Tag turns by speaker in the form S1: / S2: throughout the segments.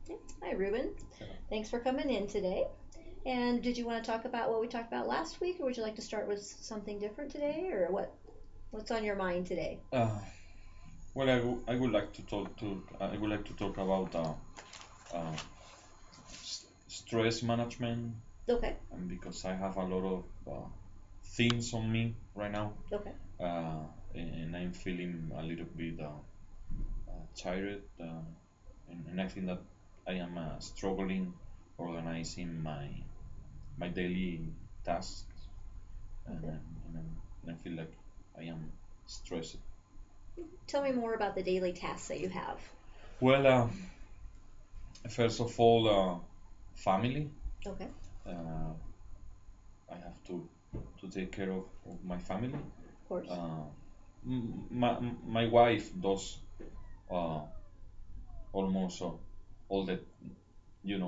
S1: Okay. Hi, Ruben.
S2: Yeah.
S1: Thanks for coming in today. And did you want to talk about what we talked about last week, or would you like to start with something different today, or what's on your mind today?
S2: Well, I would like to talk about uh, stress management,
S1: Okay.
S2: and because I have a lot of things on me right now,
S1: Okay.
S2: uh, and I'm feeling a little bit tired, and I think that I am struggling organizing my daily tasks, and,
S1: Okay.
S2: and I feel like I am stressed.
S1: Tell me more about the daily tasks that you have.
S2: Well, first of all, family.
S1: Okay.
S2: Uh, I have to take care of my family.
S1: Of course.
S2: Uh, my wife does uh, almost all the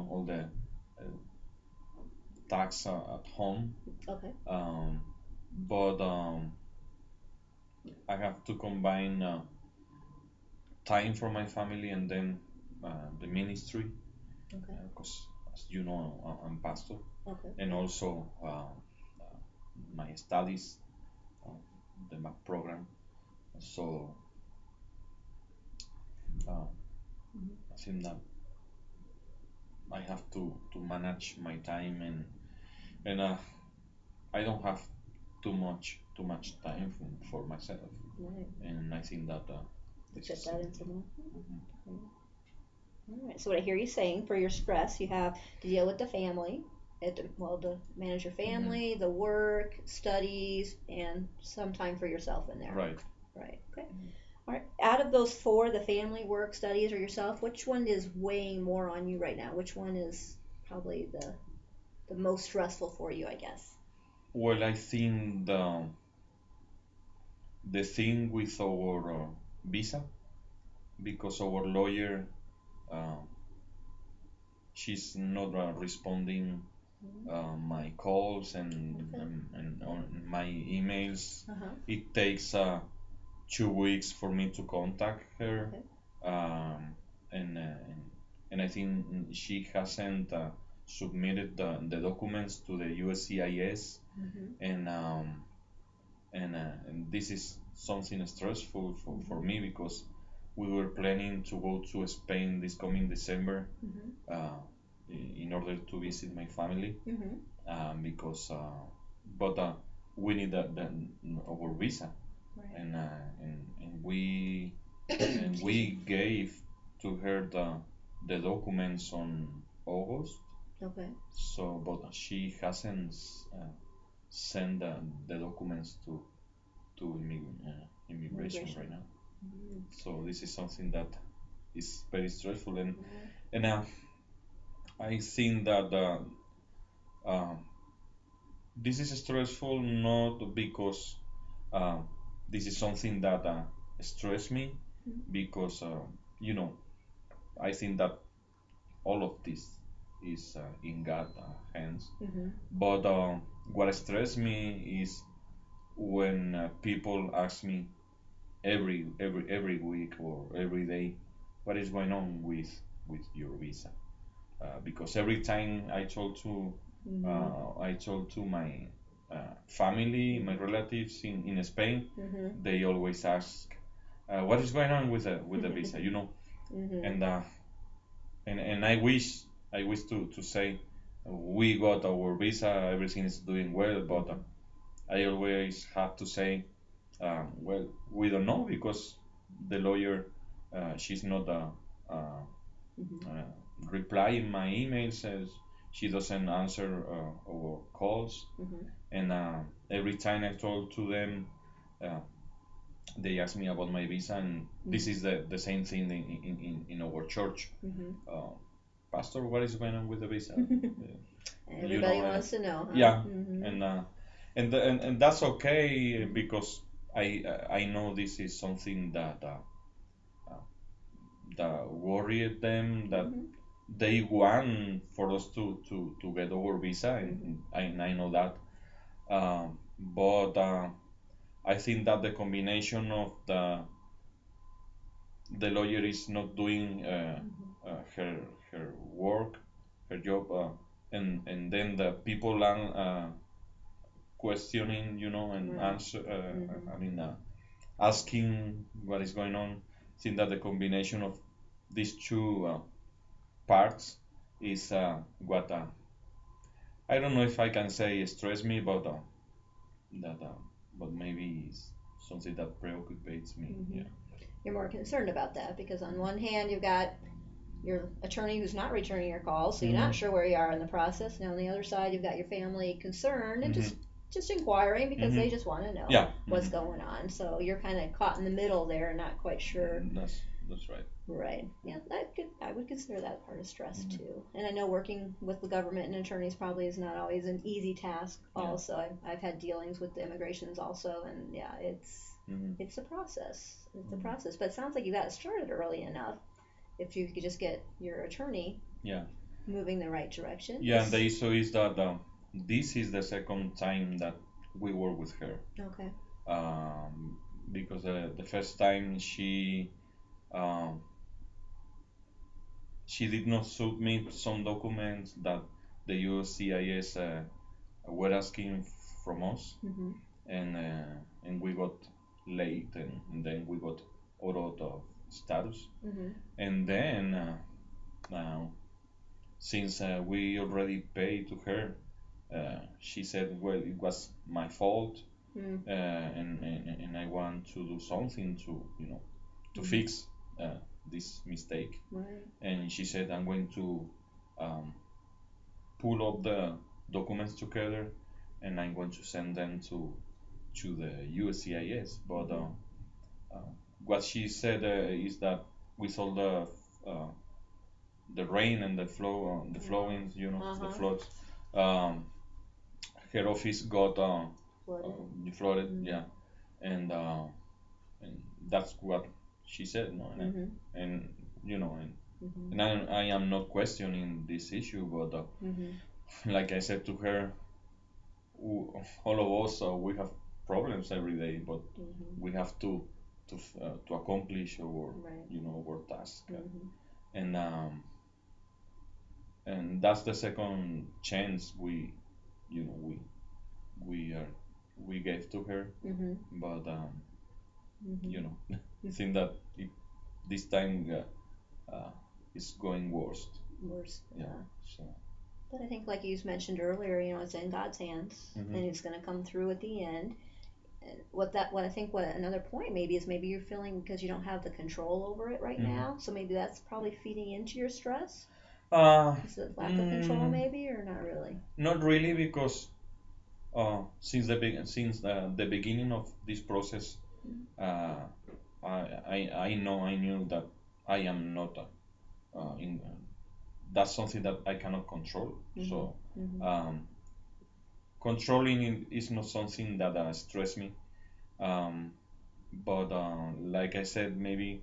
S2: all the tasks at home,
S1: Okay.
S2: but I have to combine time for my family and then the ministry
S1: Okay.
S2: because as you know I'm pastor,
S1: Okay.
S2: and also my studies, uh, the math program. So uh,
S1: Hmm.
S2: I think that I have to manage my time, and I don't have too much time for myself,
S1: Right.
S2: and I think that
S1: To
S2: this is
S1: fit that into
S2: something.
S1: the.
S2: Mhm.
S1: Mhm. All right. So what I hear you saying for your stress, you have to deal with the family, to manage your
S2: Mhm.
S1: family, the work, studies, and some time for yourself in there.
S2: Right.
S1: Right. Okay.
S2: Mhm.
S1: All right. Out of those four, the family, work, studies, or yourself, which one is weighing more on you right now? Which one is probably the most stressful for you, I guess?
S2: Well, I think the thing with our visa, because our lawyer, uh, she's not responding
S1: Mhm.
S2: my calls
S1: Okay.
S2: and on my emails.
S1: Uh huh.
S2: It takes 2 weeks for me to contact her,
S1: Okay.
S2: um, and I think she hasn't submitted the documents to the USCIS,
S1: Mhm.
S2: and this is something stressful for
S1: Mhm.
S2: me because we were planning to go to Spain this coming December
S1: Mhm.
S2: uh, in order to visit my family,
S1: Mhm.
S2: because but we need our visa,
S1: Right.
S2: and we
S1: Excuse me.
S2: gave to her the documents on August.
S1: Okay.
S2: So but she hasn't sent the documents to immigration
S1: Immigration.
S2: right now.
S1: Mhm.
S2: So this is something that is very stressful, and
S1: Right.
S2: and I think that uh, this is stressful not because uh, this is something that stress me,
S1: Mhm.
S2: because you know I think that all of this is in God's hands.
S1: Mhm.
S2: But what stress me is when people ask me every week or every day what is going on with your visa, because every time
S1: Mhm.
S2: I told to my family, my
S1: Mhm.
S2: relatives in Spain,
S1: Mhm.
S2: they always ask what is going on with the visa,
S1: Mhm.
S2: and and I wish to say we got our visa, everything is doing well, but
S1: Mhm.
S2: I always have to say, well, we don't know because the lawyer, she's not
S1: Mhm.
S2: replying my emails, says she doesn't answer our calls,
S1: Mhm.
S2: and every time I talk to them, uh, they ask me about my visa, and this
S1: Mhm.
S2: is the same thing in our church.
S1: Mhm.
S2: Uh, Pastor, what is going on with the visa? You
S1: Everybody
S2: know,
S1: wants to know, huh?
S2: yeah,
S1: Mhm.
S2: and and that's okay because I know this is something uh, that worried them, that
S1: Mhm.
S2: they want for us to get our visa,
S1: Mhm.
S2: and I know that, but I think that the combination of the lawyer is not doing
S1: Mhm.
S2: her work, her job, and then the people are questioning, and
S1: Right.
S2: answer.
S1: Mhm.
S2: I mean, asking what is going on. I think that the combination of these two parts is what I don't know if I can say stress me, but that but maybe it's something that preoccupates me.
S1: Mhm.
S2: Yeah.
S1: You're more concerned about that because on one hand you've got your attorney who's not returning your calls, so you're not
S2: Mhm.
S1: sure where you are in the process. Now on the other side, you've got your family concerned and
S2: Mhm.
S1: just inquiring because they
S2: Mhm.
S1: just want to know
S2: Yeah.
S1: what's
S2: Mhm.
S1: going on. So you're kind of caught in the middle there, not quite sure.
S2: That's right.
S1: Right. Yeah, that could I would consider that part of stress
S2: Mhm.
S1: too. And I know working with the government and attorneys probably is not always an easy task.
S2: Yeah.
S1: Also, I've had dealings with the immigrations also, and yeah,
S2: Mhm.
S1: it's a process. It's a
S2: Mhm.
S1: process. But it sounds like you got started early enough. If you could just get your attorney
S2: Yeah.
S1: moving the right direction,
S2: Yeah, and the issue is that this is the second time that we work with her.
S1: okay.
S2: Um, because the first time um, she did not submit some documents that the USCIS were asking from us,
S1: Mhm.
S2: and we got late, and then we got out of status,
S1: Mhm.
S2: and then now since we already paid to her, she said, well, it was my fault,
S1: Mhm.
S2: and I want to do something to to
S1: Mhm.
S2: fix this mistake.
S1: Right.
S2: And she said, I'm going to um, pull up the documents together, and I'm going to send them to the USCIS. But
S1: Mhm.
S2: uh, what she said is that with all the rain and the flowings,
S1: Uh
S2: the
S1: huh.
S2: floods, um, her office got
S1: Flooded.
S2: flooded,
S1: Mhm.
S2: yeah, and uh, and that's what she said, no,
S1: Mhm.
S2: and and
S1: Mhm.
S2: and I am not questioning this issue, but
S1: Mhm.
S2: like I said to her, all of us we have problems every day, but
S1: Mhm.
S2: we have to accomplish our
S1: Right.
S2: our task,
S1: Mhm.
S2: and um, and that's the second chance you know we we are we gave to her,
S1: Mhm.
S2: but
S1: Mhm.
S2: I think that this time it's going worst.
S1: Worse.
S2: Yeah.
S1: Yeah.
S2: So.
S1: But I think, like you mentioned earlier, it's in God's hands,
S2: Mhm.
S1: and He's going to come through at the end. And what I think, what another point maybe is maybe you're feeling because you don't have the control over it right
S2: Mhm.
S1: now. So maybe that's probably feeding into your stress.
S2: Uh,
S1: Is it lack of control,
S2: mm,
S1: maybe, or not really?
S2: Not really, because since the beginning of this process, uh, I knew that I am not in. That's something that I cannot control.
S1: Mhm.
S2: So
S1: Mhm.
S2: um, controlling it is not something that stress me. Um, but like I said, maybe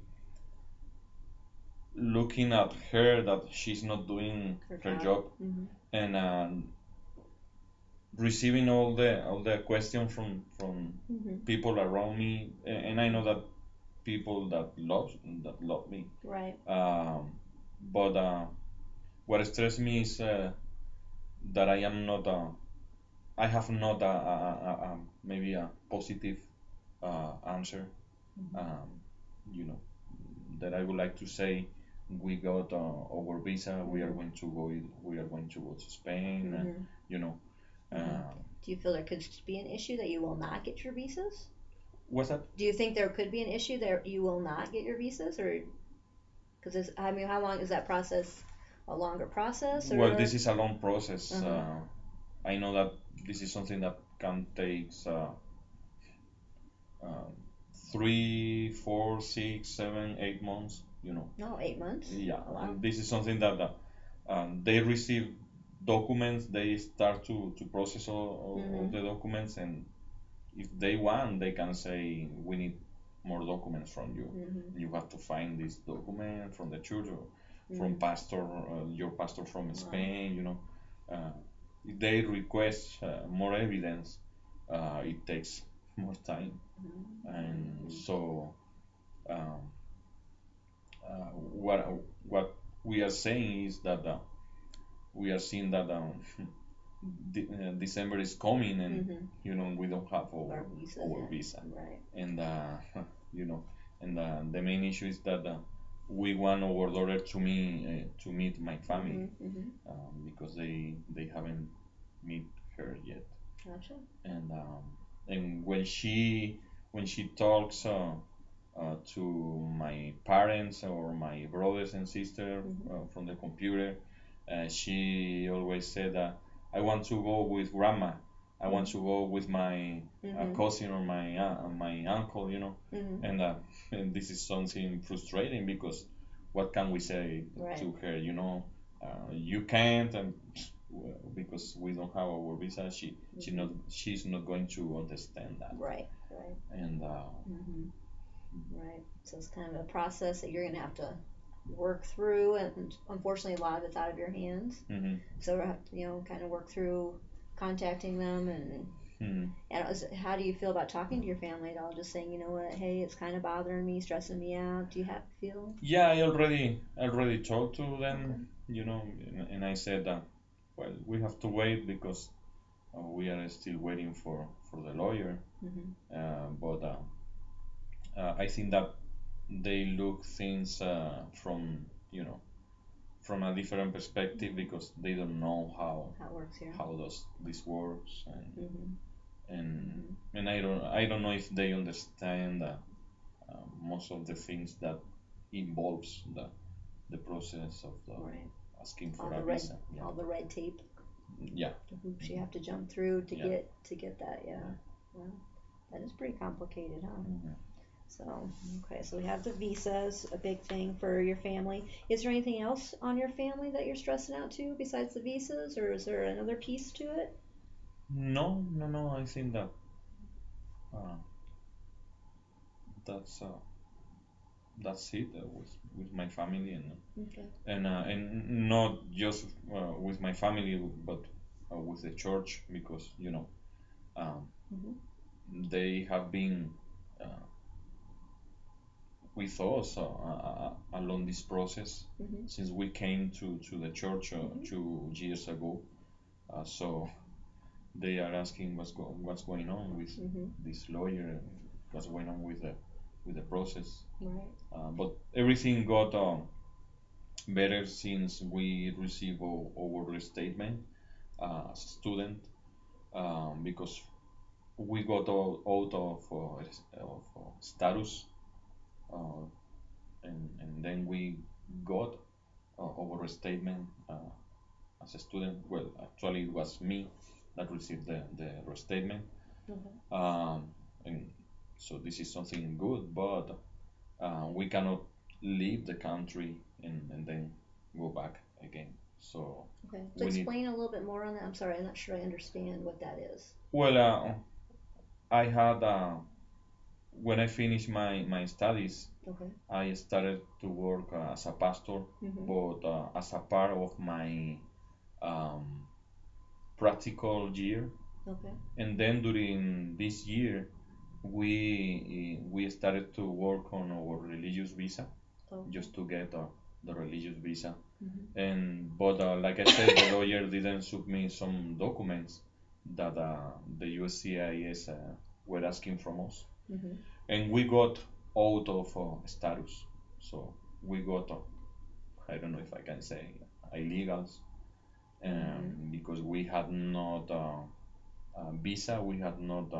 S2: looking at her that she's not doing
S1: Her
S2: her
S1: job.
S2: job,
S1: Mhm.
S2: and receiving all the questions from
S1: Mhm.
S2: people around me, and I know that people that love me.
S1: Right.
S2: Um, but what stresses me is that I am not. I have not maybe a positive answer.
S1: Mhm.
S2: Um, you know that I would like to say. We got our visa. We are
S1: Mhm.
S2: going to go. We are going to go to Spain.
S1: Mhm.
S2: You know.
S1: Mhm.
S2: Uh,
S1: Do you feel there could be an issue that you will not get your visas?
S2: what's that?
S1: Do you think there could be an issue that you will not get your visas, or because I mean, how long is that process? A longer process,
S2: Well, this
S1: or?
S2: is a long process.
S1: Uh huh.
S2: I know that this is something that can take um, 3, 4, 6, 7, 8 months.
S1: No, 8 months.
S2: Yeah,
S1: Oh wow.
S2: and this is something that they receive documents. They start to process all
S1: Mhm.
S2: the documents, and if they want, they can say we need more documents from you.
S1: Mhm.
S2: You have to find this document from the church or from
S1: Mhm.
S2: pastor, your pastor from
S1: Wow.
S2: Spain. If they request more evidence, it takes more time, and
S1: Mhm.
S2: so um, what what we are saying is that we are seeing that December is coming, and we don't have
S1: Our visas
S2: our
S1: yet.
S2: visa,
S1: Right.
S2: and you know, and the main issue is that we want our daughter to meet my family, because they haven't meet her yet,
S1: Gotcha.
S2: and when she talks to my parents or my brothers and sisters from the computer, she always said that I want to go with grandma. I want to go with my cousin or my uncle, and this is something frustrating because what can we say
S1: Right.
S2: to her? You can't, and because we don't have our visa, she's not going to understand that.
S1: Right. Right.
S2: And
S1: Right. So it's kind of a process that you're going to have to work through, and unfortunately, a lot of it's out of your hands. So kind of work through contacting them, and how do you feel about talking to your family at all? Just saying, you know what, hey, it's kind of bothering me, stressing me out. Do you have a feeling?
S2: Yeah, I already talked to them, and I said that, well, we have to wait because we are still waiting for the lawyer. But I think that they look things from a different perspective because they don't know how
S1: it works here.
S2: how does this works, and I don't know if they understand most of the things that involves the process of
S1: Right.
S2: asking for
S1: all
S2: a
S1: the red,
S2: visa.
S1: all the red tape,
S2: Yeah.
S1: the hoops you have to jump through to get that. Yeah. Well, that is pretty complicated, huh? So, okay, so we have the visas, a big thing for your family. Is there anything else on your family that you're stressing out too besides the visas, or is there another piece to it?
S2: No. I think that uh, that's that's it with my family,
S1: Okay.
S2: and not just with my family, but with the church, because um, they have been with us along this process since we came to the church 2 years ago. So they are asking what's going on with this lawyer, and what's going on with the process.
S1: Right.
S2: But everything got better since we received our statement as a student, because we got out of status, uh, and then we got our statement as a student. Well, actually, it was me that received the restatement, and so this is something good, but we cannot leave the country and then go back again. So
S1: okay. So explain a little bit more on that. I'm sorry, I'm not sure I understand what that is.
S2: Well, I had when I finished my studies, I started to work as a pastor, but as a part of my um, practical year. And then during this year, we started to work on our religious visa, just to get the religious visa. But like I said, the lawyer didn't submit some documents that the USCIS were asking from us, and we got out of status. So we got I don't know if I can say illegals, because we had not visa, we had not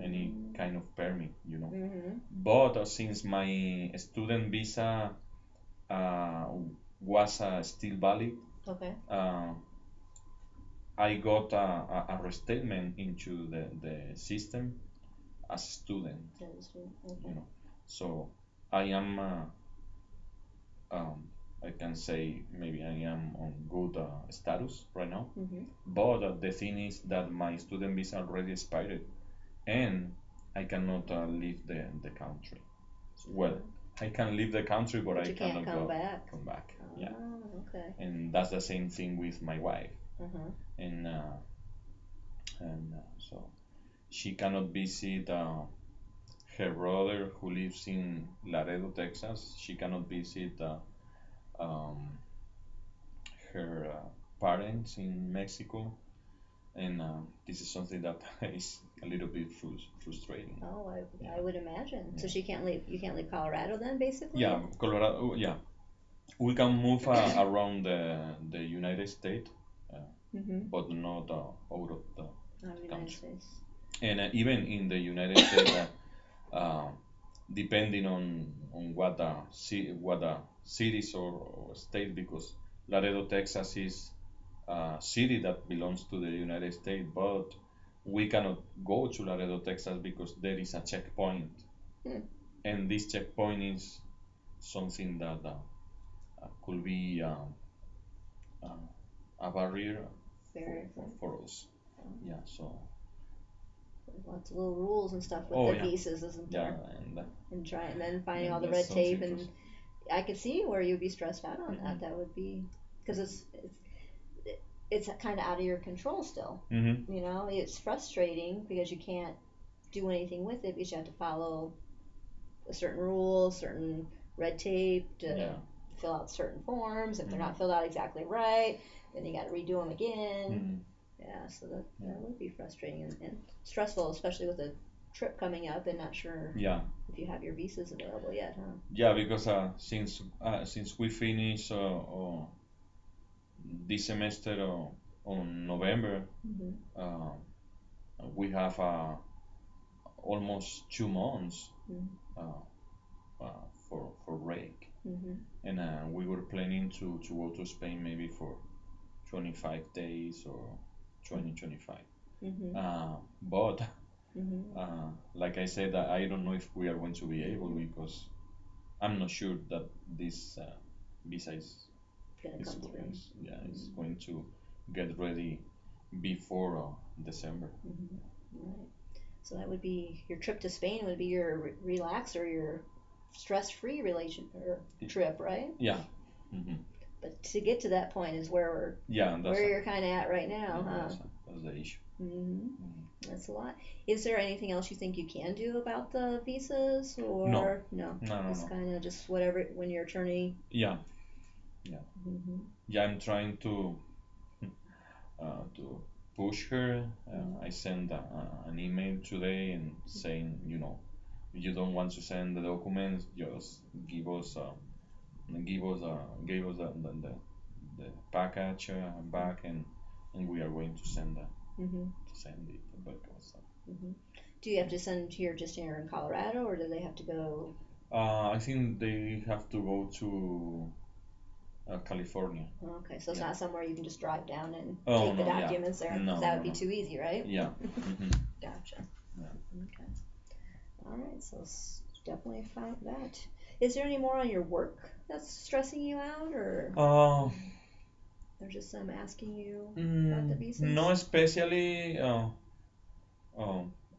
S2: any kind of permit, But since my student visa was still valid, I got a restatement into the system as a student. So I am, I can say maybe I am on good status right now. But the thing is that my student visa already expired, and I cannot leave the country. Well, I can leave the country, but I cannot
S1: come
S2: back.
S1: Oh,
S2: Yeah.
S1: okay.
S2: And that's the same thing with my wife. And so she cannot visit her brother who lives in Laredo, Texas. She cannot visit um, her parents in Mexico, and this is something that is a little bit frustrating.
S1: Oh,
S2: Yeah.
S1: I would imagine. So
S2: Yeah.
S1: she can't leave. You can't leave Colorado then, basically.
S2: Yeah, Colorado. Yeah, we can move around the United States, but not out of the
S1: United
S2: country.
S1: States.
S2: And even in the United States, uh, depending on what cities or state, because Laredo, Texas is a city that belongs to the United States, but we cannot go to Laredo, Texas because there is a checkpoint, and this checkpoint is something that could be a barrier for us. Yeah, so
S1: lots of little rules and stuff with
S2: oh
S1: the
S2: yeah,
S1: visas, isn't
S2: yeah,
S1: there? And try and then finding
S2: and
S1: all the
S2: that's
S1: red tape,
S2: something
S1: and I could see where you'd be stressed out on that.
S2: Mhm.
S1: That would be because it's kind of out of your control still.
S2: Mm-hmm.
S1: You know, it's frustrating because you can't do anything with it because you have to follow a certain rule, certain red tape to
S2: Yeah.
S1: fill out certain forms. If they're
S2: Mhm.
S1: not filled out exactly right, then you got to redo them again.
S2: Mhm.
S1: Yeah, so that
S2: Yeah.
S1: would be frustrating and stressful, especially with a trip coming up and not sure
S2: Yeah,
S1: if you have your visas available yet, huh?
S2: yeah, because since we finish this semester on November,
S1: Mm-hmm.
S2: uh, we have almost 2 months
S1: Mm-hmm.
S2: for break,
S1: Mm-hmm.
S2: and we were planning to go to Spain maybe for 25 days or 2025.
S1: Mm-hmm.
S2: But
S1: Mm-hmm.
S2: like I said, I don't know if we are going to be able because I'm not sure that this visa
S1: Gonna
S2: is
S1: come through.
S2: yeah, is going to get ready before December.
S1: Mm-hmm. Right. So that would be your trip to Spain would be your relax or your stress-free relation or trip, right?
S2: Yeah. Mm-hmm.
S1: But to get to that point is where you're kind of at right now,
S2: yeah,
S1: huh?
S2: that's the issue.
S1: Mm-hmm. That's a lot. Is there anything else you think you can do about the visas, or no? It's kind of just whatever when your attorney.
S2: Yeah, yeah,
S1: Mm-hmm.
S2: yeah. I'm trying to push her. I sent an email today and saying, if you don't want to send the documents, just give us the package back, and we are going to send to send it back also.
S1: Mm-hmm. Do you have to send here just here in Colorado, or do they have to go?
S2: I think they have to go to California.
S1: Okay, so it's not somewhere you can just drive down and
S2: Oh,
S1: take the
S2: no,
S1: documents there,
S2: No,
S1: because that would
S2: no,
S1: be too easy, right?
S2: Yeah. Mm-hmm.
S1: Gotcha.
S2: Yeah.
S1: Okay. All right, so definitely found that. Is there any more on your work that's stressing you out, or there's just some asking you about the visas?
S2: No, especially.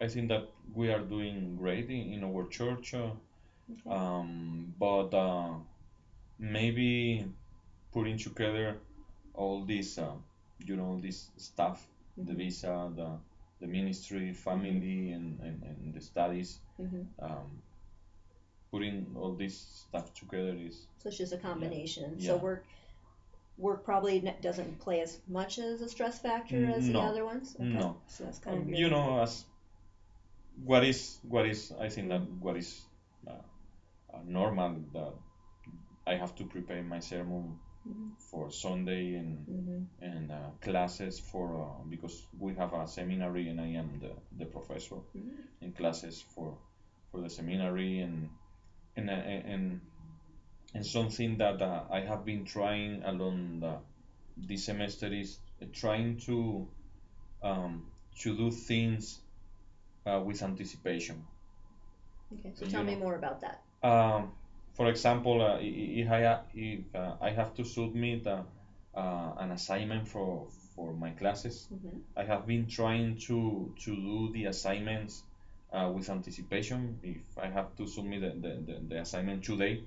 S2: I think that we are doing great in our church,
S1: Okay.
S2: but maybe putting together all this, this stuff, the visa, the ministry, family, and the studies, putting all this stuff together is.
S1: So it's just a combination.
S2: Yeah.
S1: So work probably doesn't play as much as a stress factor as the other ones. Okay.
S2: No.
S1: So that's kind of
S2: as what is I think that what is normal, that I have to prepare my sermon for Sunday and classes for because we have a seminary and I am the professor in classes for the seminary, and something that I have been trying along this semester is trying to do things with anticipation.
S1: Okay, so tell me more about that.
S2: For example, if I have to submit an assignment for my classes, I have been trying to do the assignments with anticipation. If I have to submit the assignment today,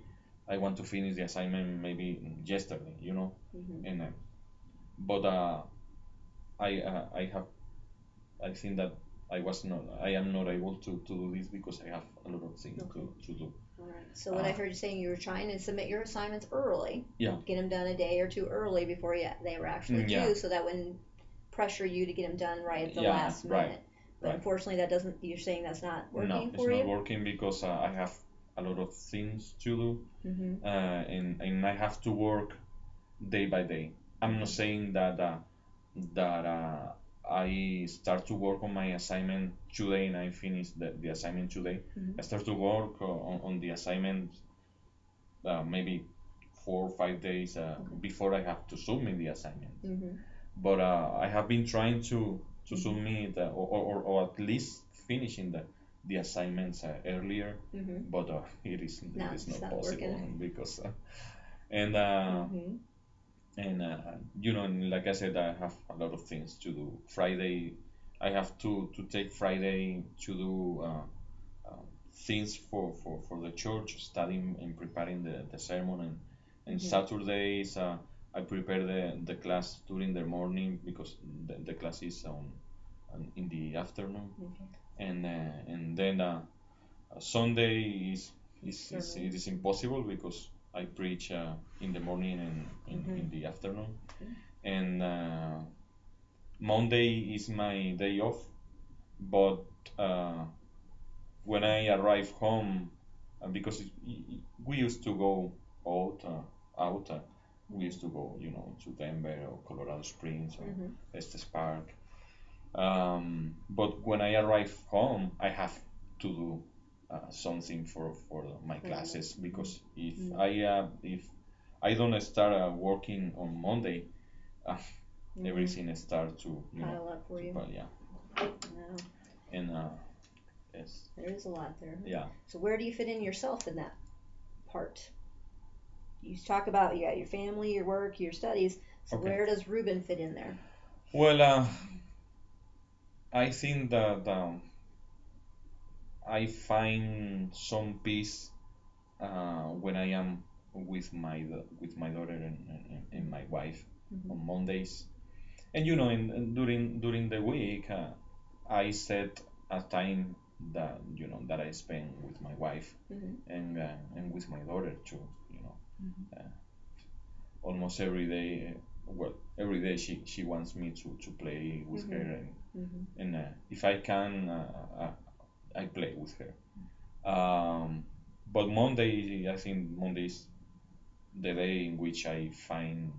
S2: I want to finish the assignment maybe yesterday, and but I think that I am not able to do this because I have a lot of things to do.
S1: All right. So what I heard you saying, you were trying to submit your assignments early.
S2: Yeah.
S1: Get them done a day or two early before they were actually
S2: Yeah.
S1: due, so that wouldn't pressure you to get them done right at the
S2: Yeah,
S1: last minute.
S2: right.
S1: But
S2: Right.
S1: unfortunately, that doesn't. You're saying that's not working
S2: No, it's
S1: for you.
S2: not working because I have a lot of things to do, and I have to work day by day. I'm not saying that I start to work on my assignment today and I finish the assignment today. I start to work on the assignment maybe 4 or 5 days before I have to submit the assignment. But I have been trying to submit or at least finishing the assignments earlier, but it is not possible because and you know, like I said, I have a lot of things to do. Friday, I have to take Friday to do things for the church, studying and preparing the sermon, and Saturdays I prepare the class during the morning because the class is in the afternoon, and then Sunday it is impossible because I preach in the morning and in the afternoon, and Monday is my day off, but when I arrive home, because we used to go out, we used to go, you know, to Denver or Colorado Springs or Estes Park. But when I arrive home, I have to do something for my classes because if I don't start working on Monday, everything starts to
S1: pile up for you.
S2: Yeah.
S1: No.
S2: And yes.
S1: There is a lot there.
S2: Yeah.
S1: So where do you fit in yourself in that part? You talk about you got your family, your work, your studies. So where does Ruben fit in there?
S2: Well, I think that I find some peace when I am with my daughter and my wife on Mondays, and you know, during the week, I set a time that you know that I spend with my wife and with my daughter too. You know, almost every day. Well, every day she wants me to play with her, and if I can, I play with her. But Monday, I think Monday is the day in which I find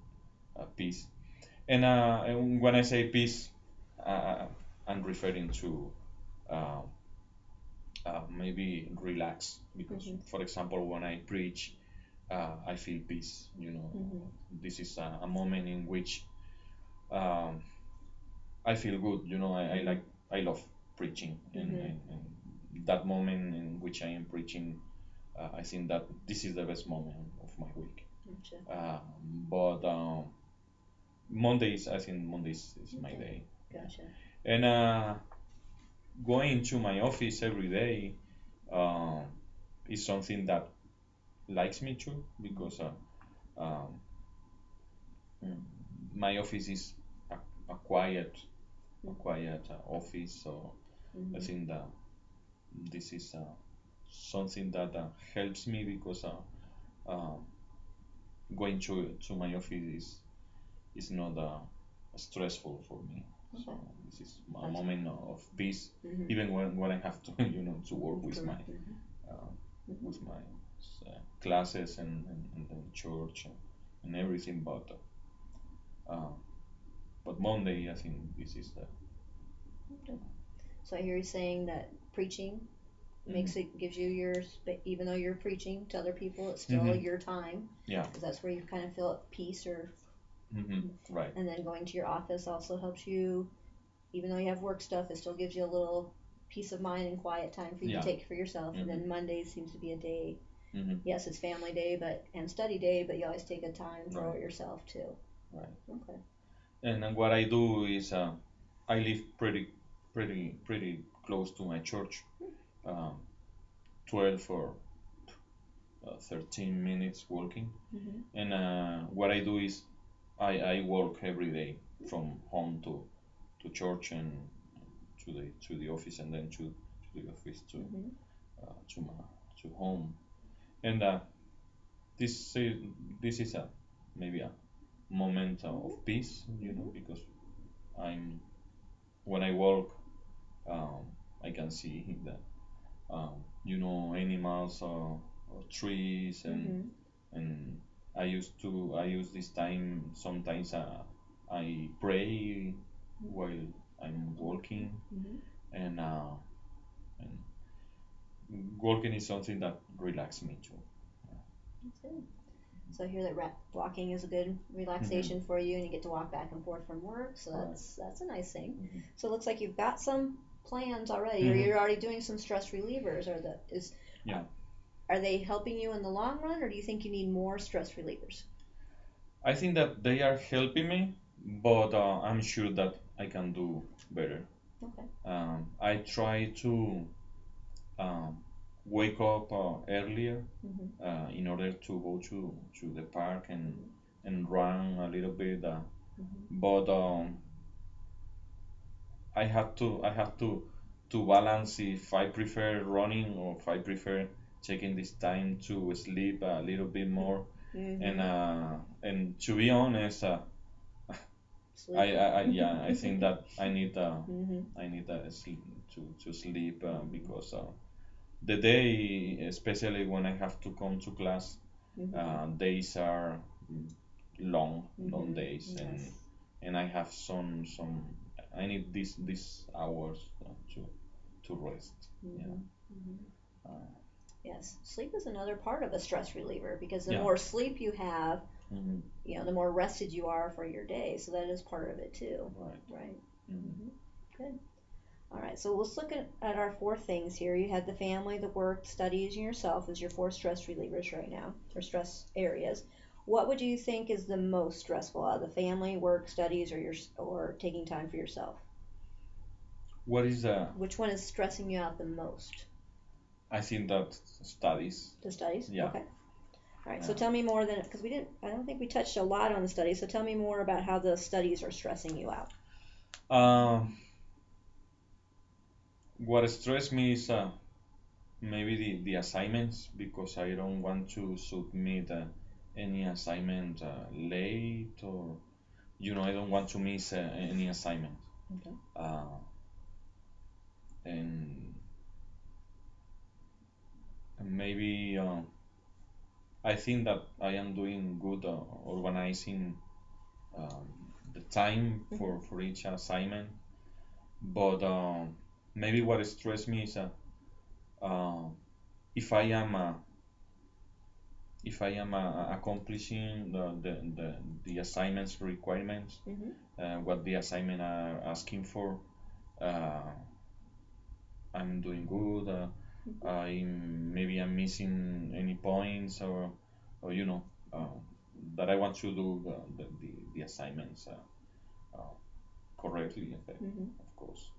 S2: peace. And when I say peace, I'm referring to uh, maybe relax because, for example, when I preach, I feel peace. You know, this is a moment in which um, I feel good. You know, I love preaching, and that moment in which I am preaching, I think that this is the best moment of my week. Gotcha. But Mondays, I think Mondays is my day.
S1: Gotcha.
S2: And going to my office every day is something that likes me too because um, my office is a quiet office, so I think that this is something that helps me because going to my office is not stressful for me. So this is a moment of peace, even when I have to you know to work with my classes and church and everything, but Monday I think this is the.
S1: So I hear you saying that preaching makes it gives you your even though you're preaching to other people, it's still your time.
S2: Yeah.
S1: Because that's where you kind of feel at peace or.
S2: Right.
S1: And then going to your office also helps you, even though you have work stuff, it still gives you a little peace of mind and quiet time for you to take for yourself. And then Monday seems to be a day. Yes, it's family day, and study day, but you always take a time for yourself too.
S2: Right.
S1: Okay.
S2: And then what I do is I live pretty close to my church, 12 or 13 minutes walking. And what I do is I walk every day from home to church and to the office and then to the office to home. And this is this is a maybe a moment of peace, because I'm when I walk, um, I can see the animals or trees, and I use this time sometimes. I pray while I'm walking, and and walking is something that relaxes me too.
S1: That's good. So I hear that walking is a good relaxation for you, and you get to walk back and forth from work. So that's a nice thing. So it looks like you've got some plans already, or you're already doing some stress relievers.
S2: Yeah.
S1: Are they helping you in the long run, or do you think you need more stress relievers?
S2: I think that they are helping me, but I'm sure that I can do better.
S1: Okay.
S2: I try to um, wake up earlier in order to go to the park and run a little bit. But I have to balance if I prefer running or if I prefer taking this time to sleep a little bit more. And to be honest, I think that I need sleep to sleep because the day, especially when I have to come to class, days are long days, and I have some I need these hours to rest. Yeah.
S1: Yes, sleep is another part of a stress reliever because the
S2: Yeah.
S1: more sleep you have,
S2: Mhm.
S1: the more rested you are for your day. So that is part of it too.
S2: Right.
S1: Right. Good. All right. So let's look at our four things here. You had the family, the work, studies, and yourself as your four stress relievers right now, or stress areas. What would you think is the most stressful out of the family, work, studies, or taking time for yourself?
S2: What is
S1: Which one is stressing you out the most?
S2: I think that studies.
S1: The studies?
S2: Yeah.
S1: Okay. All right. So tell me more than because I don't think we touched a lot on the studies. So tell me more about how the studies are stressing you out.
S2: What stress me is maybe the assignments, because I don't want to submit any assignment late, or I don't want to miss any assignment.
S1: Okay.
S2: And maybe I think that I am doing good organizing um, the time for each assignment, but maybe what stress me is uh, if I am accomplishing the assignment's requirements, what the assignment are asking for, uh, I'm doing good. I'm missing any points, or that I want to do the assignments uh, correctly, of course.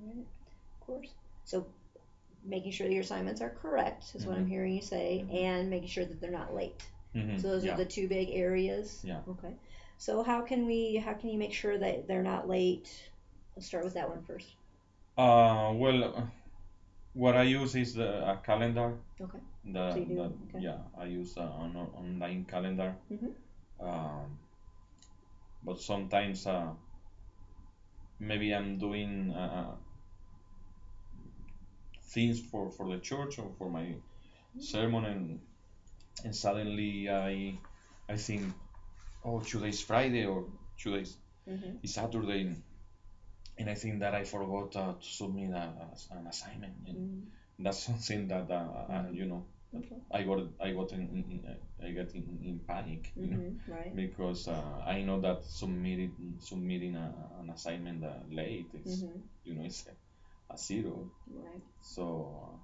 S1: All right. Of course. So making sure that your assignments are correct is what I'm hearing you say, and making sure that they're not late. So those are the two big areas.
S2: Yeah.
S1: Okay. So how can you make sure that they're not late? Let's start with that one first.
S2: Well, what I use is a calendar.
S1: Okay.
S2: The,
S1: So you do.
S2: the
S1: Okay.
S2: Yeah, I use an online calendar. Um, but sometimes maybe I'm doing things for the church or for my sermon, and suddenly I think, oh, today's Friday, or today's is Saturday, and I think that I forgot to submit an assignment, and that's something that
S1: Okay.
S2: I get in panic,
S1: Right.
S2: because I know that submitting an assignment late is it's a zero.
S1: Right.
S2: So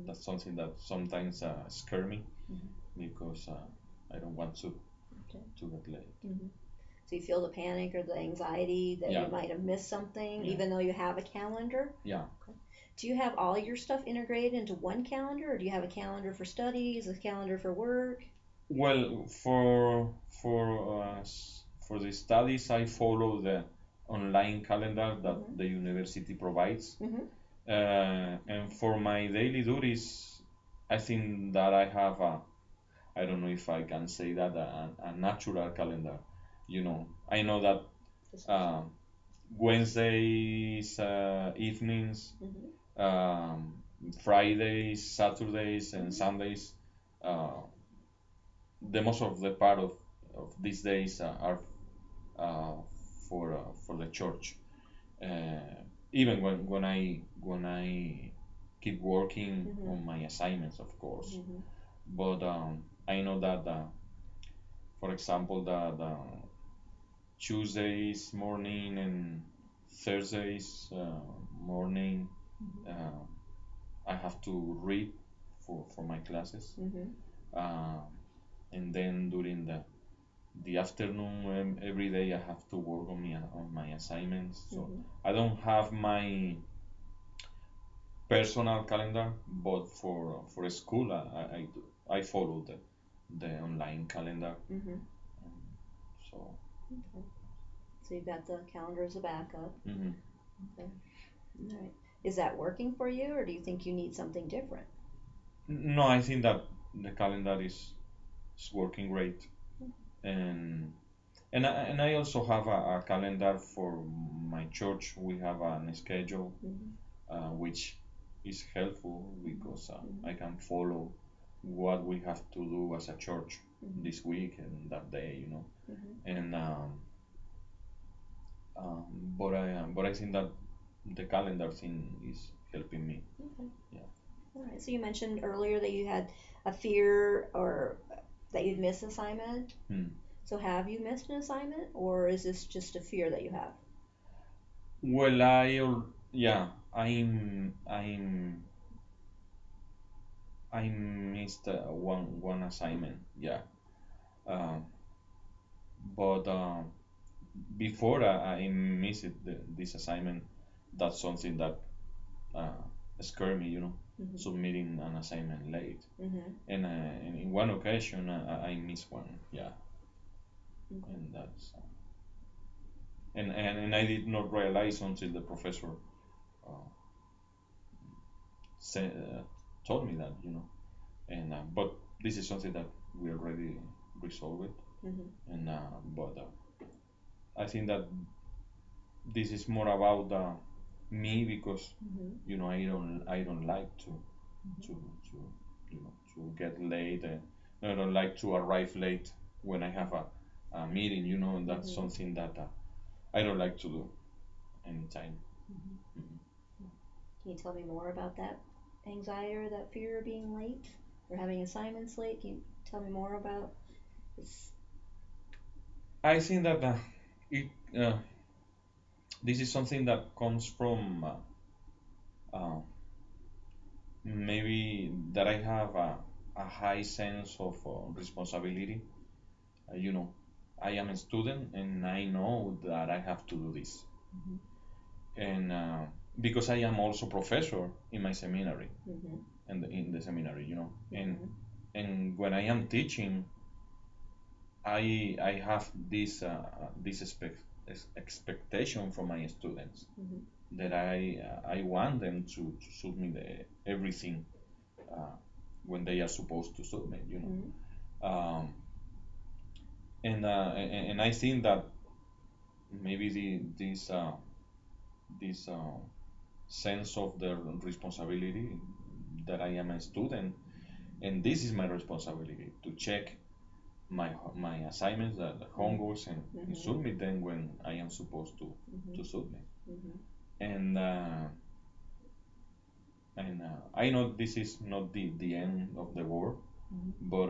S2: that's something that sometimes scare me, because I don't want to get late.
S1: So you feel the panic or the anxiety that
S2: Yeah.
S1: you might have missed something,
S2: Yeah.
S1: even though you have a calendar?
S2: Yeah.
S1: Okay. Do you have all your stuff integrated into one calendar, or do you have a calendar for studies, a calendar for work?
S2: Well, for the studies, I follow the online calendar that the university provides. And for my daily duties, I think that I have a, I don't know if I can say that, a natural calendar. I know that uh, Wednesdays evenings,
S1: Mm-hmm.
S2: um, Fridays, Saturdays, and Sundays. Uh, the most of the part of these days are uh, for the church. Even when I keep working
S1: Mm-hmm.
S2: on my assignments, of course.
S1: Mm-hmm.
S2: But I know that, for example, the Tuesdays morning and Thursdays morning,
S1: Mm-hmm.
S2: I have to read for my classes.
S1: Mm-hmm.
S2: Uh, and then during the afternoon, every day I have to work on my assignments. So
S1: Mm-hmm.
S2: I don't have my personal calendar, but for school, I follow the online calendar.
S1: Mm-hmm.
S2: So.
S1: Okay. So you've got the calendar as a backup.
S2: Hmm.
S1: Okay. All right. Is that working for you, or do you think you need something different?
S2: No, I think that the calendar is working great, and and I also have a calendar for my church. We have a schedule,
S1: Mm-hmm.
S2: which is helpful because
S1: Mm-hmm.
S2: I can follow what we have to do as a church
S1: Mm-hmm.
S2: this week and that day.
S1: Mm-hmm.
S2: And but I think that the calendar thing is helping me.
S1: Okay.
S2: Yeah.
S1: All right. So you mentioned earlier that you had a fear or that you'd miss assignment.
S2: Hmm.
S1: So have you missed an assignment, or is this just a fear that you have?
S2: Well, yeah, I missed one assignment. Yeah. Um, but before I missed this assignment, that's something that uh, scared me.
S1: Mm-hmm.
S2: Submitting an assignment late,
S1: Mm-hmm.
S2: and in one occasion I missed one. Yeah,
S1: Okay.
S2: and that's and I did not realize until the professor uh, said, told me that. And but this is something that we already resolved.
S1: Mm-hmm.
S2: And but I think that this is more about me because
S1: Mm-hmm.
S2: I don't like
S1: Mm-hmm.
S2: to get late, and I don't like to arrive late when I have a meeting, and that's
S1: Mm-hmm.
S2: something that I don't like to do anytime.
S1: Mm-hmm.
S2: Mhm.
S1: Can you tell me more about that anxiety or that fear of being late or having assignments late? Can you tell me more about this?
S2: I think that it this is something that comes from uh, maybe that I have a high sense of responsibility. You know, I am a student and I know that I have to do this.
S1: Mm-hmm.
S2: And because I am also professor in my seminary
S1: Mm-hmm.
S2: and in the seminary, and
S1: Mm-hmm.
S2: and when I am teaching, I have this expectation from my students
S1: Mm-hmm.
S2: that I want them to submit everything uh, when they are supposed to submit.
S1: Mm-hmm.
S2: Um, and I think that maybe this sense of the responsibility that I am a student, and this is my responsibility to check my assignments, the homeworks, and
S1: Mm-hmm.
S2: submit them when I am supposed to submit.
S1: Mm-hmm.
S2: And I know this is not the end of the world,
S1: Mm-hmm.
S2: but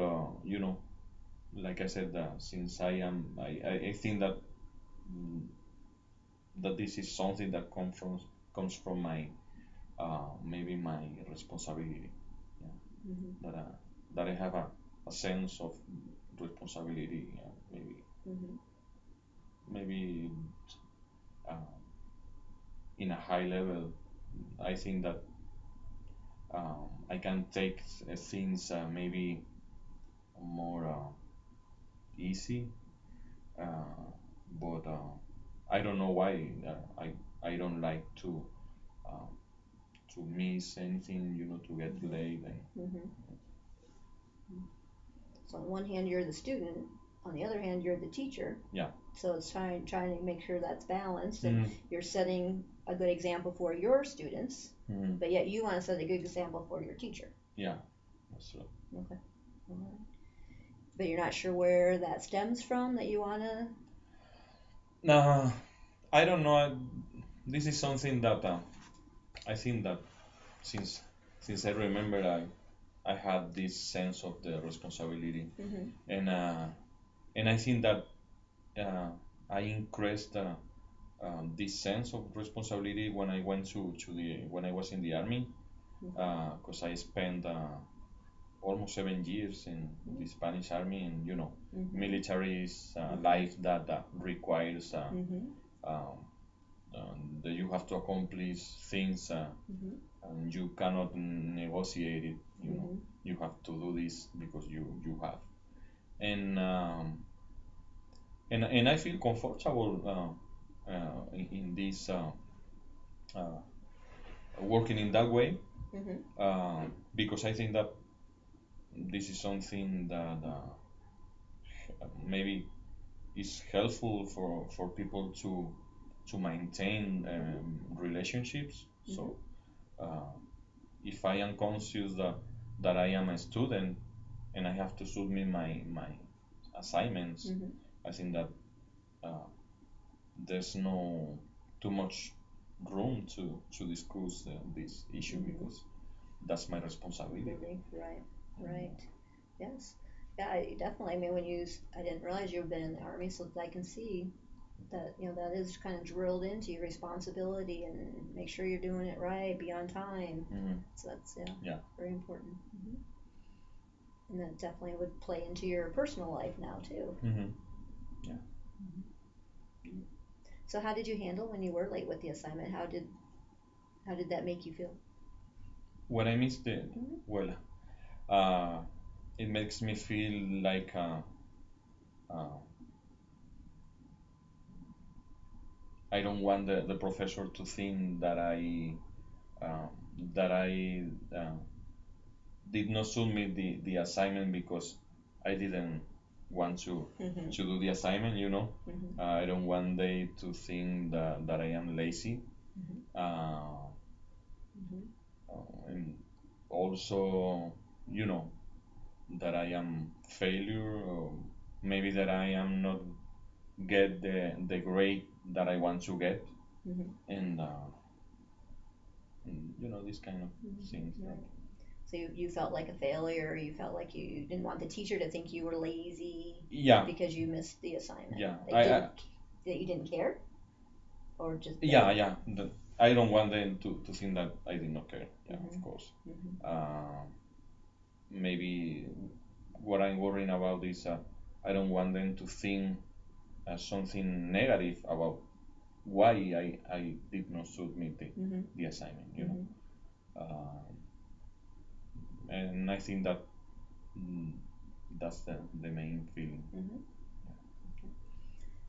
S2: like I said, since I think that mm, that this is something that comes from my maybe my responsibility. Yeah,
S1: Mm-hmm.
S2: that I have a sense of responsibility.
S1: Mm-hmm.
S2: Maybe uh, in a high level, I think that I can take things maybe more easy, uh, but I don't know why I don't like uh, miss anything, to get late.
S1: Mm-hmm. So on one hand, you're the student. On the other hand, you're the teacher.
S2: Yeah.
S1: So it's trying to make sure that's balanced, and you're setting a good example for your students, but yet you want to set a good example for your teacher.
S2: Yeah, that's true.
S1: Okay. All right. But you're not sure where that stems from that you want to.
S2: No, I don't know. This is something that I think that since I remember, I had this sense of the responsibility, and I think that I increased this sense of responsibility when I went to the when I was in the army, because I spent almost 7 years in the Spanish army, and military is life that requires that you have to accomplish things, and you cannot negotiate it. You have to do this because you have, and and I feel comfortable in this working in that way, because I think that this is something that maybe is helpful for people to maintain relationships. So if I am conscious that I am a student and I have to submit my assignments, I think that there's no too much room to discuss this issue, because that's my responsibility.
S1: Right. Yes. Yeah, definitely. I mean, I didn't realize you've been in the army, so I can see that that is kind of drilled into your responsibility, and make sure you're doing it right, be on time. So that's very important. And that definitely would play into your personal life now too.
S2: Yeah.
S1: So how did you handle when you were late with the assignment? How did that make you feel?
S2: When I missed it, well, it makes me feel like I don't want the professor to think that uh, I did not submit the assignment because I didn't want to do the assignment. I don't want they to think that I am lazy. And also, that I am failure, or maybe that I am not get the grade that I want to get, and this kind of things.
S1: Right. So you felt like a failure. You felt like you didn't want the teacher to think you were lazy.
S2: Yeah.
S1: Because you missed the assignment.
S2: Yeah.
S1: That you didn't care, or just.
S2: Yeah. I don't want them to think that I did not care. Yeah, of course. Maybe what I'm worrying about is I don't want them to think something negative about why I did not submit the assignment. And I think that that's the main feeling.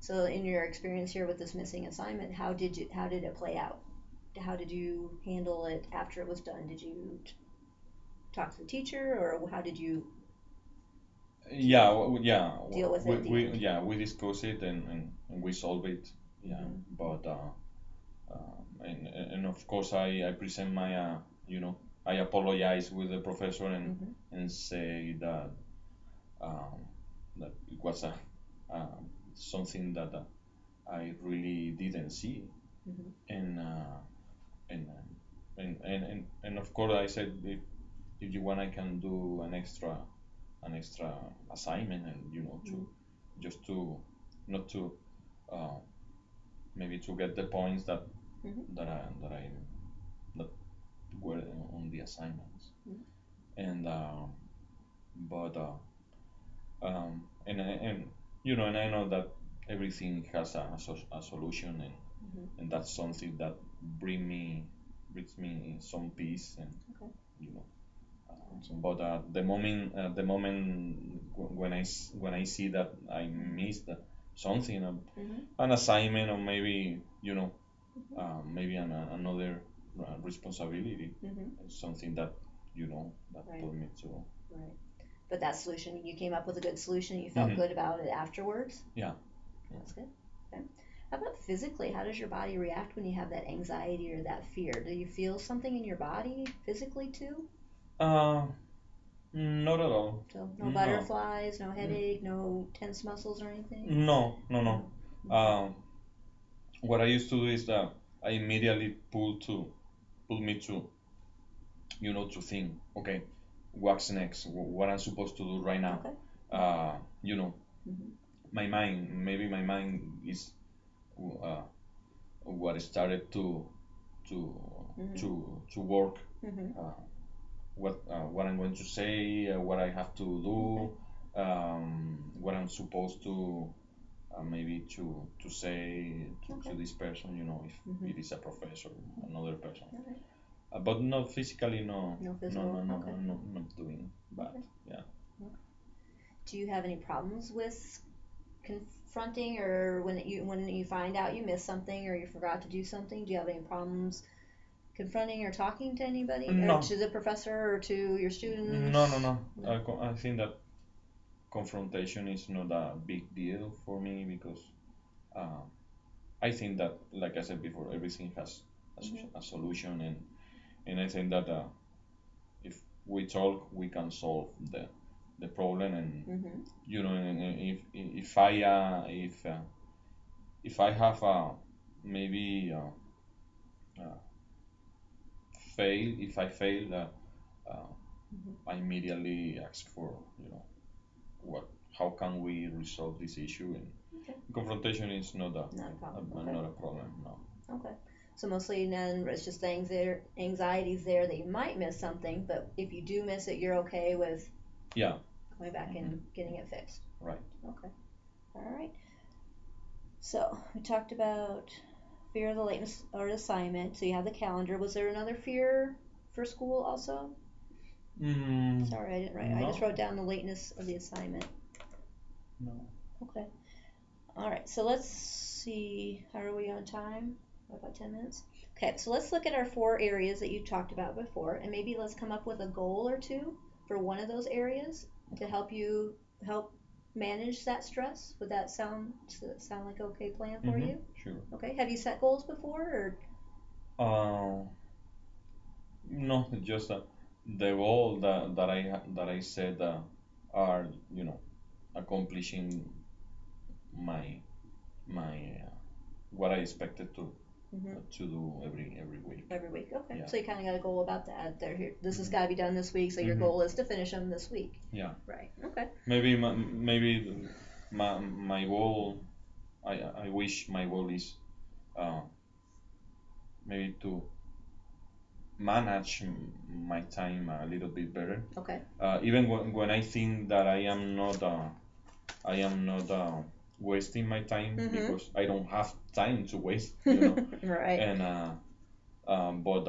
S1: So in your experience here with this missing assignment, how did it play out? How did you handle it after it was done? Did you talk to the teacher, or how did you deal with it?
S2: We discussed it, and we solved it. Yeah. But and of course I present my I apologize with the professor, and say that that it was something that I really didn't see, and, and, and of course I said, if you want I can do an extra assignment, and to just to not to maybe to get the points that that were on the assignments, and but and and I know that everything has a solution, and that's something that brings me some peace, and you know but the moment when I see that I missed something, an assignment, or maybe maybe another responsibility. It's something that that
S1: Right.
S2: put me to.
S1: Right. But that solution, you came up with a good solution. You felt good about it afterwards.
S2: Yeah.
S1: That's good. Okay. How about physically? How does your body react when you have that anxiety or that fear? Do you feel something in your body physically too?
S2: Not at all.
S1: So no butterflies, no headache, no tense muscles or anything?
S2: No, no, no. What I used to do is that I immediately pull me to, to think, okay, what's next? What I'm supposed to do right now?
S1: Okay.
S2: You know, maybe my mind is uh, what started to work. What I'm going to say, what I have to do, what I'm supposed to maybe to say to this person, if it is a professor, another person.
S1: Okay.
S2: But not physically, no,
S1: No physical.
S2: no,
S1: Okay.
S2: not doing bad.
S1: Okay.
S2: Yeah.
S1: Okay. Do you have any problems with confronting, or when you find out you missed something or you forgot to do something? Do you have any problems confronting or talking to anybody,
S2: No.
S1: or to the professor or to your students?
S2: No. I think that confrontation is not a big deal for me because I think that, like I said before, everything has a solution, and I think that if we talk, we can solve the problem, and if I have maybe uh, if I fail, I immediately ask for what how can we resolve this issue, and confrontation is not a
S1: problem.
S2: Not a problem. No.
S1: Okay. So mostly then it's just anxieties there that you might miss something, but if you do miss it, you're okay with going back and getting it fixed.
S2: Right.
S1: Okay. All right. So we talked about fear of the lateness or assignment. So you have the calendar. Was there another fear for school also? Sorry, I didn't write. No. I just wrote down the lateness of the assignment.
S2: No.
S1: Okay. All right. So let's see. How are we on time? About 10 minutes. Okay. So let's look at our 4 areas that you talked about before, and maybe let's come up with a goal or two for one of those areas to help manage that stress. Would that sound like an okay plan for you?
S2: Sure.
S1: Okay. Have you set goals before, or?
S2: No, just the goal that I said are accomplishing my what I expected to do every week.
S1: Every week, okay.
S2: Yeah.
S1: So you kind of got a goal about that. This has got to be done this week. So your goal is to finish them this week.
S2: Yeah.
S1: Right. Okay.
S2: Maybe my goal. I wish my goal is maybe to manage my time a little bit better.
S1: Okay.
S2: Even when I think that I am not wasting my time because I don't have time to waste,
S1: Right.
S2: And but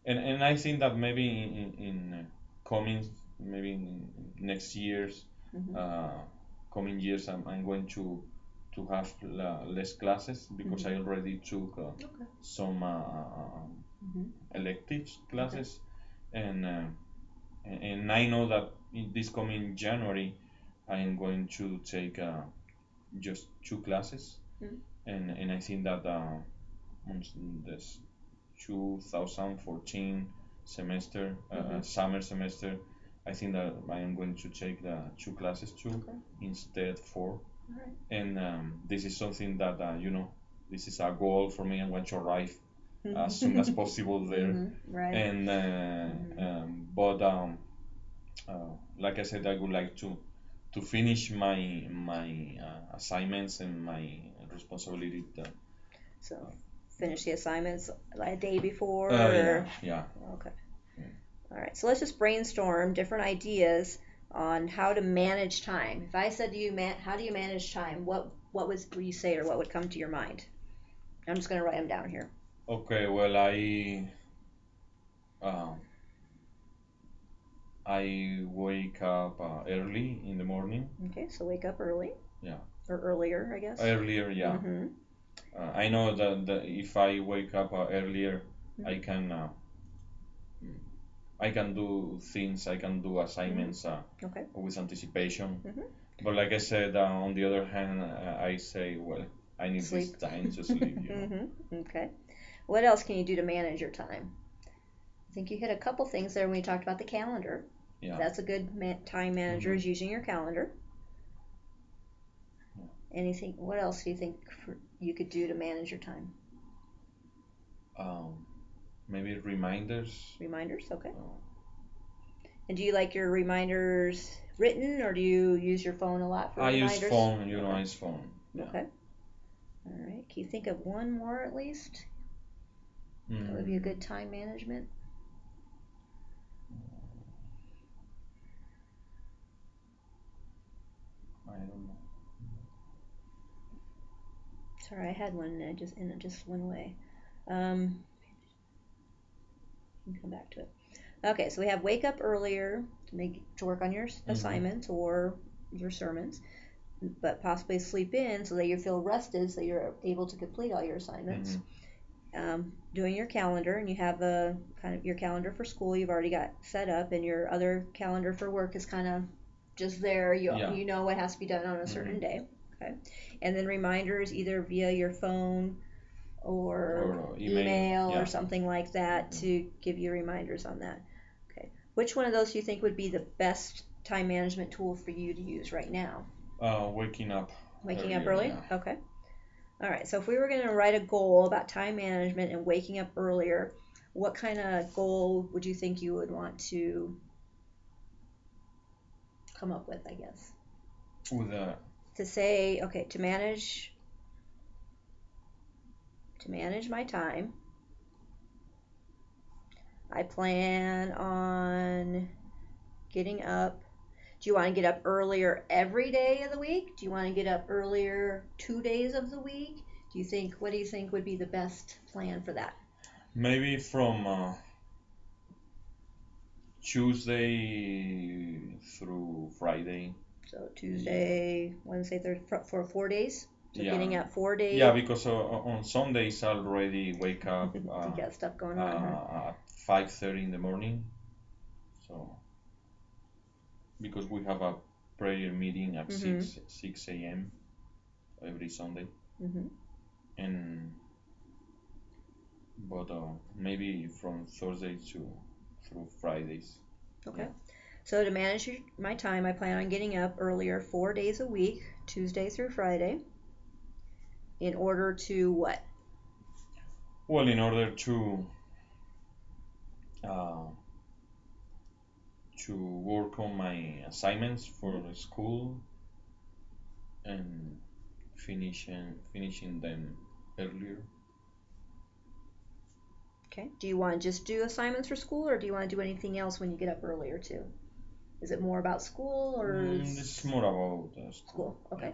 S2: and I think that maybe in coming maybe in next years, coming years, I'm going to have less classes because I already took some electives classes, and I know that in this coming January I'm going to take just 2 classes, and I think that on this 2014 semester, summer semester, I think that I am going to take the 2 classes too instead 4.
S1: Right.
S2: And this is something that this is a goal for me. I want to arrive as soon as possible there.
S1: Right.
S2: And but like I said, I would like to finish my assignments and my responsibility.
S1: So finish the assignments like a day before?
S2: Yeah.
S1: Okay. All right. So let's just brainstorm different ideas on how to manage time. If I said to you, how do you manage time? What would you say, or what would come to your mind? I'm just going to write them down here.
S2: Okay. Well, I wake up early in the morning.
S1: Okay. So wake up early.
S2: Yeah.
S1: Or earlier, I guess.
S2: Earlier, yeah. I know that if I wake up earlier,
S1: Mm-hmm.
S2: I can do things, I can do assignments
S1: Okay.
S2: with anticipation.
S1: Mm-hmm.
S2: But like I said, on the other hand, I say, well, I need this
S1: Sleep.
S2: time to sleep,
S1: Mm-hmm. Okay. What else can you do to manage your time? I think you hit a couple things there when we talked about the calendar.
S2: Yeah.
S1: That's a good time manager is using your calendar.
S2: Yeah.
S1: Anything? What else do you think you could do to manage your time?
S2: Maybe reminders.
S1: Reminders, okay. And do you like your reminders written, or do you use your phone a lot for
S2: I
S1: reminders?
S2: use phone,
S1: okay.
S2: I use phone. Yeah.
S1: Okay. All right. Can you think of one more at least? That would be a good time management.
S2: I don't know.
S1: Sorry, I had one and it just went away. Can come back to it. Okay, so we have wake up earlier to work on your assignments or your sermons, but possibly sleep in so that you feel rested, so you're able to complete all your assignments. Doing your calendar, and you have a kind of your calendar for school you've already got set up, and your other calendar for work is kind of just there. You know what has to be done on a certain day. Okay, and then reminders either via your phone or email or something like that to give you reminders on that. Okay, which one of those do you think would be the best time management tool for you to use right now?
S2: Waking up.
S1: Waking up early? Yeah. Okay. All right, so if we were going to write a goal about time management and waking up earlier, what kind of goal would you think you would want to come up with, I guess? To say, okay, to manage my time, I plan on getting up. Do you want to get up earlier every day of the week? Do you want to get up earlier 2 days of the week? What do you think would be the best plan for that?
S2: Maybe from Tuesday through Friday.
S1: So Tuesday, Wednesday, Thursday, for 4 days? So getting up 4 days?
S2: Yeah, because on Sundays I already wake up
S1: you got stuff going on,
S2: at 5:30 in the morning. So because we have a prayer meeting at 6 a.m. every Sunday. And but maybe from Thursday through Fridays.
S1: Okay. Yeah. So to manage my time, I plan on getting up earlier 4 days a week, Tuesday through Friday, in order to what?
S2: Well, in order to work on my assignments for the school and finishing them earlier.
S1: Okay. Do you want to just do assignments for school, or do you want to do anything else when you get up earlier too? Is it more about school, or
S2: it's more about
S1: school? Okay.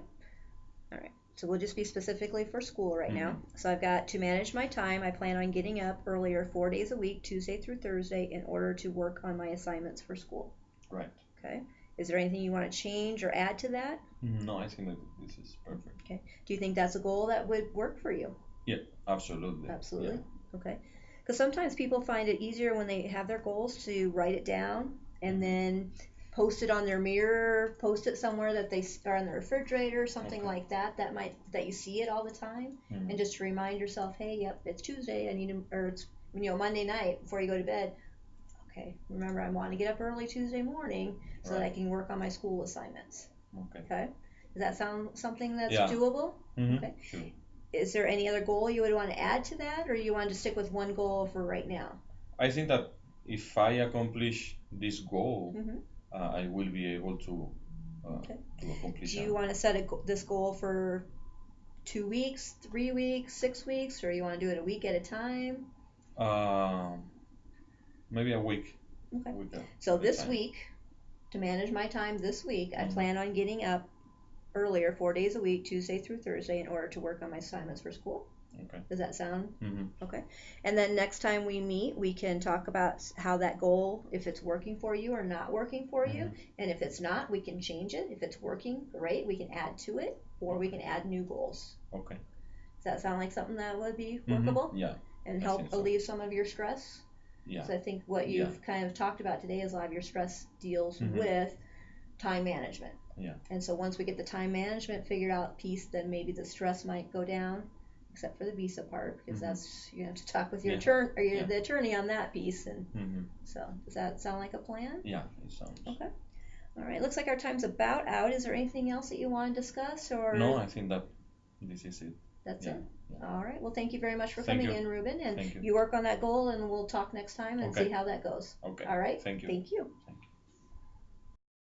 S1: All right. So we'll just be specifically for school right now. So I've got to manage my time. I plan on getting up earlier 4 days a week, Tuesday through Thursday, in order to work on my assignments for school.
S2: Right.
S1: Okay. Is there anything you want to change or add to that?
S2: No, I think that this is perfect.
S1: Okay. Do you think that's a goal that would work for you?
S2: Yeah, absolutely.
S1: Absolutely. Yeah. Okay. Because sometimes people find it easier when they have their goals to write it down and then post it on their mirror, post it somewhere that they are on the refrigerator, something like that. That you see it all the time, and just to remind yourself, hey, yep, it's Tuesday. I need to, or it's Monday night before you go to bed. Okay, remember I want to get up early Tuesday morning so that I can work on my school assignments. Okay. Does that sound something that's doable? Okay.
S2: Sure.
S1: Is there any other goal you would want to add to that, or you want to stick with one goal for right now?
S2: I think that if I accomplish this goal, I will be able to accomplish.
S1: Do you want to set this goal for 2 weeks, 3 weeks, 6 weeks, or you want to do it a week at a time?
S2: Maybe a week.
S1: Okay. So this week, to manage my time this week, I plan on getting up earlier 4 days a week, Tuesday through Thursday, in order to work on my assignments for school.
S2: Okay.
S1: Does that sound? Okay. And then next time we meet, we can talk about how that goal, if it's working for you or not working for you. And if it's not, we can change it. If it's working, great, we can add to it, or we can add new goals.
S2: Okay.
S1: Does that sound like something that would be workable?
S2: Yeah.
S1: And
S2: I
S1: help
S2: think so.
S1: alleviate some of your stress?
S2: Yeah.
S1: So I think what you've kind of talked about today is a lot of your stress deals with time management.
S2: Yeah.
S1: And so once we get the time management figured out piece, then maybe the stress might go down, except for the visa part, because that's, you have to talk with your attorney or the attorney on that piece. And so does that sound like a plan?
S2: Yeah, it sounds.
S1: Okay. All right. Looks like our time's about out. Is there anything else that you want to discuss, or?
S2: No, I think that this is it.
S1: That's it. All right. Well, thank you very much for
S2: Thank
S1: coming
S2: you.
S1: in, Ruben. And
S2: Thank you.
S1: you work on that goal, and we'll talk next time and see how that goes.
S2: Okay.
S1: All right.
S2: Thank you.
S1: Thank you.
S2: Thank you.